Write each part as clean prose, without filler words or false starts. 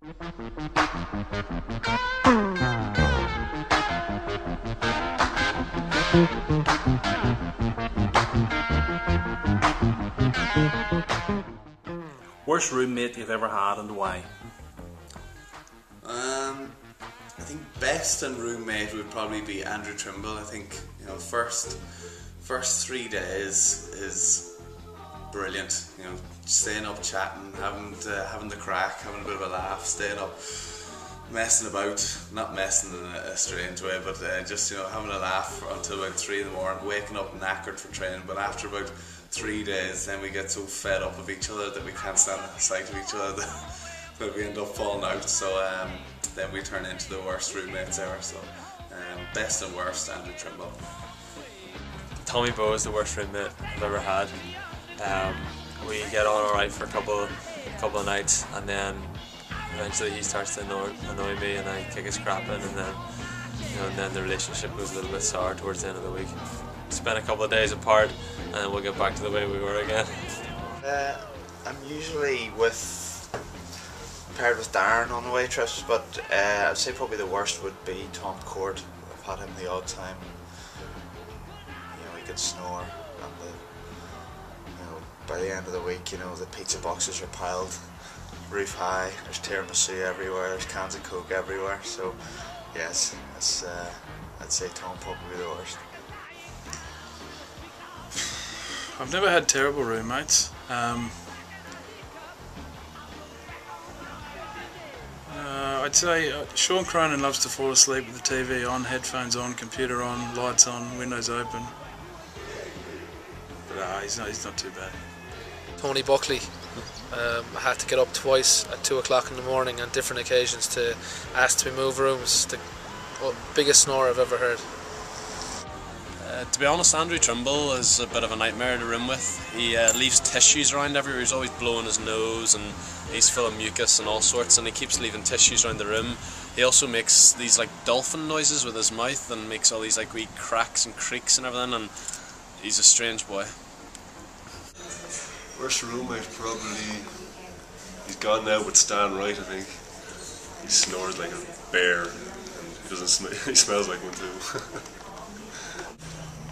Worst roommate you've ever had and why? I think best and roommate would probably be Andrew Trimble. I think, you know, first 3 days is brilliant. You know, staying up, chatting, having the crack, having a bit of a laugh, staying up, messing about, not messing in a strange way, but just, you know, having a laugh until about 3 in the morning, waking up knackered for training. But after about 3 days, then we get so fed up of each other that we can't stand the sight of each other that we end up falling out. So then we turn into the worst roommates ever. So best and worst, Andrew Trimble. Tommy Bowe is the worst roommate I've ever had. We get on alright for a couple of nights, and then eventually he starts to annoy me, and I kick his crap in, and then, you know, and then the relationship goes a little bit sour towards the end of the week. Spend a couple of days apart, and then we'll get back to the way we were again. I'm usually paired with Darren on away trips, but I'd say probably the worst would be Tom Court. I've had him the odd time. You know, he could snore, and by the end of the week, you know, the pizza boxes are piled roof high. There's tiramisu everywhere. There's cans of Coke everywhere. So, yes, I'd say Tom probably the worst. I've never had terrible roommates. I'd say Sean Cronin loves to fall asleep with the TV on, headphones on, computer on, lights on, windows open. But he's not too bad. Tony Buckley. I had to get up twice at 2 o'clock in the morning on different occasions to ask to move rooms. The biggest snore I've ever heard. To be honest, Andrew Trimble is a bit of a nightmare to room with. He leaves tissues around everywhere. He's always blowing his nose, and he's full of mucus and all sorts, and he keeps leaving tissues around the room. He also makes these like dolphin noises with his mouth, and makes all these like wee cracks and creaks and everything, and he's a strange boy. Worst roommate probably, he's gone now, but Stan Wright, I think. He snores like a bear, and he smells like one too.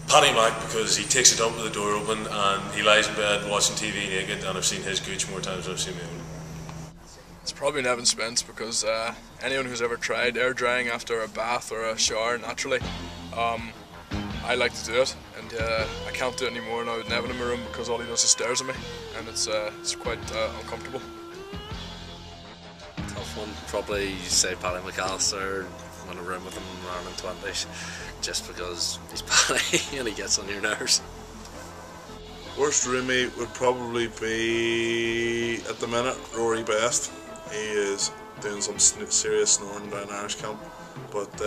Paddy Mac, because he takes a dump with the door open and he lies in bed watching TV naked, and I've seen his gooch more times than I've seen my own. It's probably Nevin Spence, because anyone who's ever tried air drying after a bath or a shower naturally, I like to do it, and I can't do it anymore now with Nevin in my room, because all he does is stares at me, and it's quite uncomfortable. Tough one, probably say Paddy McAllister. I'm in a room with him around in 20s, just because he's Paddy and he gets on your nerves. Worst roommate would probably be, at the minute, Rory Best. He is doing some serious snoring down Irish camp. But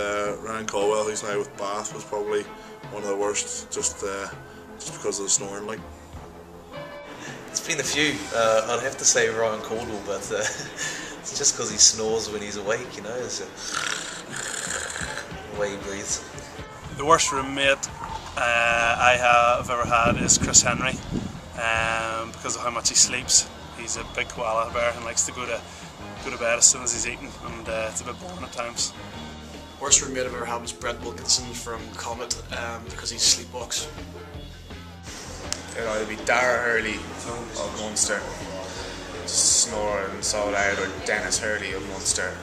Ryan Caldwell, who's now with Bath, was probably one of the worst, just because of the snoring. Like, it's been a few. I'd have to say Ryan Caldwell, but it's just because he snores when he's awake, you know. It's the way he breathes. The worst roommate I have ever had is Chris Henry, because of how much he sleeps. He's a big koala bear and likes to go to bed as soon as he's eaten, and it's a bit boring at times. Worst roommate I've ever had was Brent Wilkinson from Comet, because he sleepwalks. It'd either be Dara Hurley of Munster, snoring so loud, or Dennis Hurley of Munster,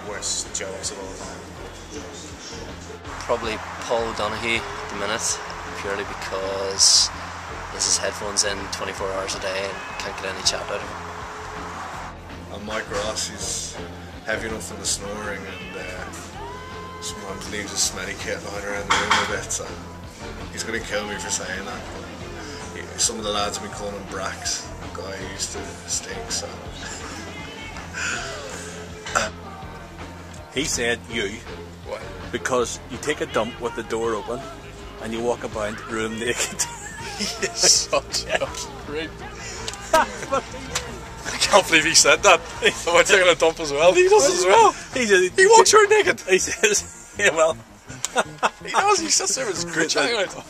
worst jokes of all time. Probably Paul O'Donoghue at the minute, purely because he has his headphones in 24 hours a day and can't get any chat out of him. And Mike Ross, he's heavy enough in the snoring, and sometimes leaves a smelly kit lying around the room a bit, so he's going to kill me for saying that. But some of the lads have been calling him Brax, the guy who used to stink, so. He said you. What? Because you take a dump with the door open and you walk about the room naked. He is such a creep. I can't believe he said that. Am I taking a dump as well? He does as well. He walks around naked. He says, yeah, well. He does, he sits there with his gooch hanging out.